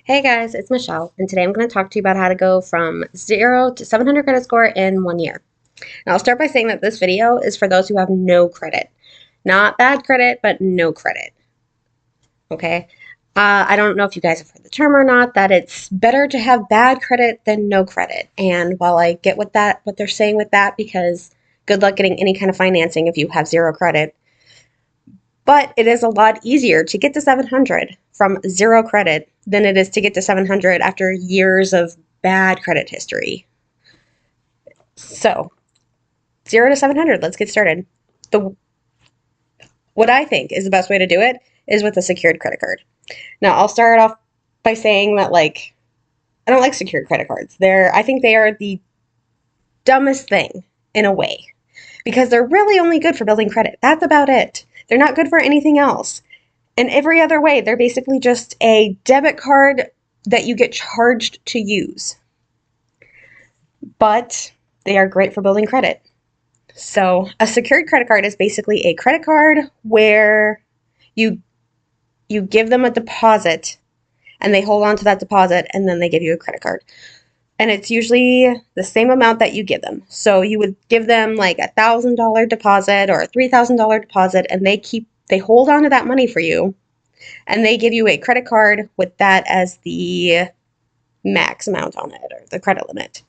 Hey guys, it's Michelle, and today I'm going to talk to you about how to go from 0 to 700 credit score in 1 year. Now, I'll start by saying that this video is for those who have no credit. Not bad credit, but no credit. Okay? I don't know if you guys have heard the term or not, that it's better to have bad credit than no credit. And while I get what they're saying with that, because good luck getting any kind of financing if you have zero credit, but it is a lot easier to get to 700 from zero credit than it is to get to 700 after years of bad credit history. So, 0 to 700, let's get started. What I think is the best way to do it is with a secured credit card. Now, I'll start off by saying that I don't like secured credit cards. I think they are the dumbest thing in a way because they're really only good for building credit. That's about it. They're not good for anything else. In every other way, they're basically just a debit card that you get charged to use. But they are great for building credit. So a secured credit card is basically a credit card where you give them a deposit and they hold on to that deposit and then they give you a credit card. And it's usually the same amount that you give them. So you would give them like $1,000 deposit or a $3,000 deposit, and they hold on to that money for you, and they give you a credit card with that as the max amount on it, or the credit limit.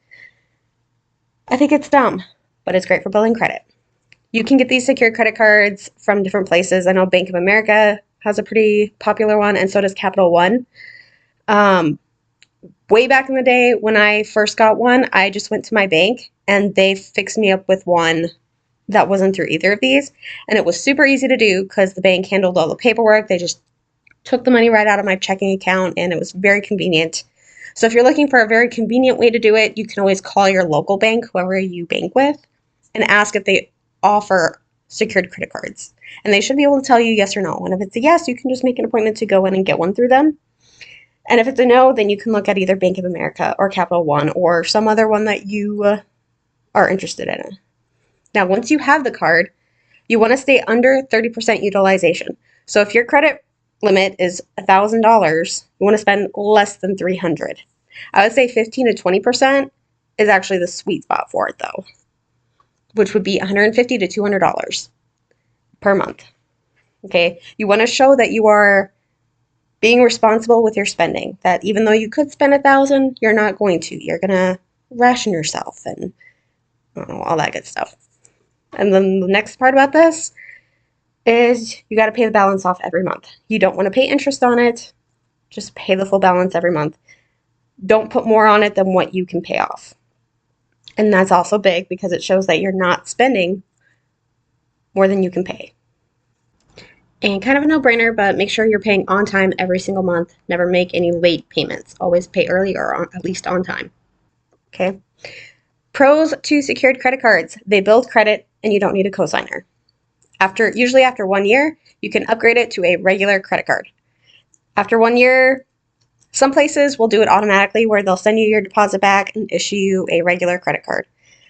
I think it's dumb, but it's great for building credit. You can get these secured credit cards from different places. I know Bank of America has a pretty popular one, and so does Capital One. Way back in the day when I first got one, I just went to my bank and they fixed me up with one that wasn't through either of these. And it was super easy to do because the bank handled all the paperwork. They just took the money right out of my checking account and it was very convenient. So if you're looking for a very convenient way to do it, you can always call your local bank, whoever you bank with, and ask if they offer secured credit cards. And they should be able to tell you yes or no. And if it's a yes, you can just make an appointment to go in and get one through them. And if it's a no, then you can look at either Bank of America or Capital One or some other one that you are interested in. Now, once you have the card, you want to stay under 30% utilization. So if your credit limit is $1,000, you want to spend less than $300. I would say 15 to 20% is actually the sweet spot for it, though, which would be $150 to $200 per month. Okay, you want to show that you are being responsible with your spending, that even though you could spend $1,000, you're not going to. You're going to ration yourself and all that good stuff. And then the next part about this is you got to pay the balance off every month. You don't want to pay interest on it. Just pay the full balance every month. Don't put more on it than what you can pay off. And that's also big because it shows that you're not spending more than you can pay. And kind of a no-brainer, but make sure you're paying on time every single month. Never make any late payments. Always pay early or at least on time. Okay? Pros to secured credit cards. They build credit and you don't need a cosigner. Usually after 1 year, you can upgrade it to a regular credit card. After 1 year, some places will do it automatically where they'll send you your deposit back and issue you a regular credit card.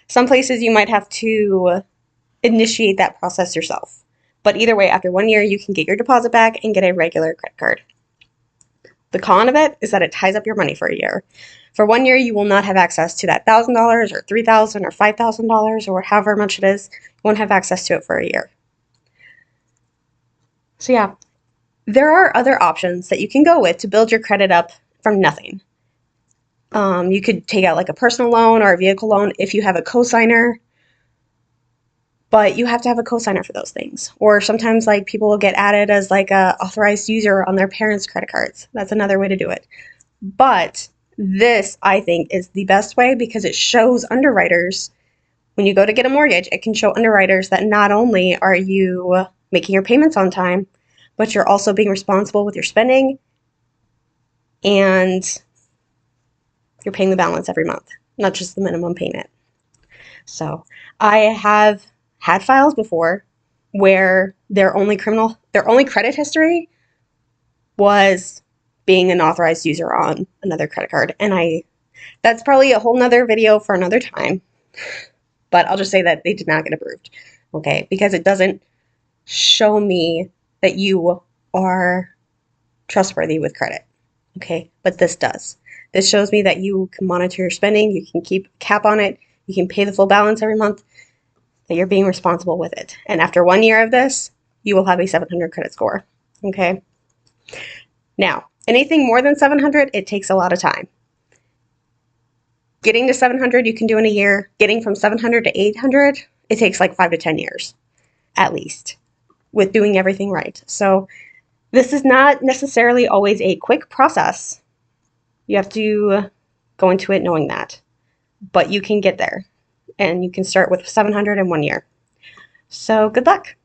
Some places you might have to initiate that process yourself. But either way, after 1 year, you can get your deposit back and get a regular credit card. The con of it is that it ties up your money for a year. For 1 year, you will not have access to that $1,000 or $3,000 or $5,000 or however much it is. You won't have access to it for a year. So yeah, there are other options that you can go with to build your credit up from nothing. You could take out like a personal loan or a vehicle loan if you have a cosigner. But you have to have a cosigner for those things. Or sometimes like people will get added as like a authorized user on their parents' credit cards. That's another way to do it. But this, I think, is the best way because it shows underwriters, when you go to get a mortgage, it can show underwriters that not only are you making your payments on time, but you're also being responsible with your spending and you're paying the balance every month, not just the minimum payment. So I have had files before where their only credit history was being an authorized user on another credit card. And that's probably a whole nother video for another time, but I'll just say that they did not get approved. Okay. Because it doesn't show me that you are trustworthy with credit. Okay, but this does. This shows me that you can monitor your spending, you can keep a cap on it, you can pay the full balance every month, that you're being responsible with it. And after 1 year of this, you will have a 700 credit score. Okay. Now, anything more than 700, it takes a lot of time. Getting to 700, you can do in a year. Getting from 700 to 800, it takes like 5 to 10 years at least with doing everything right. So, this is not necessarily always a quick process. You have to go into it knowing that. But you can get there and you can start with 700 in 1 year. So, good luck.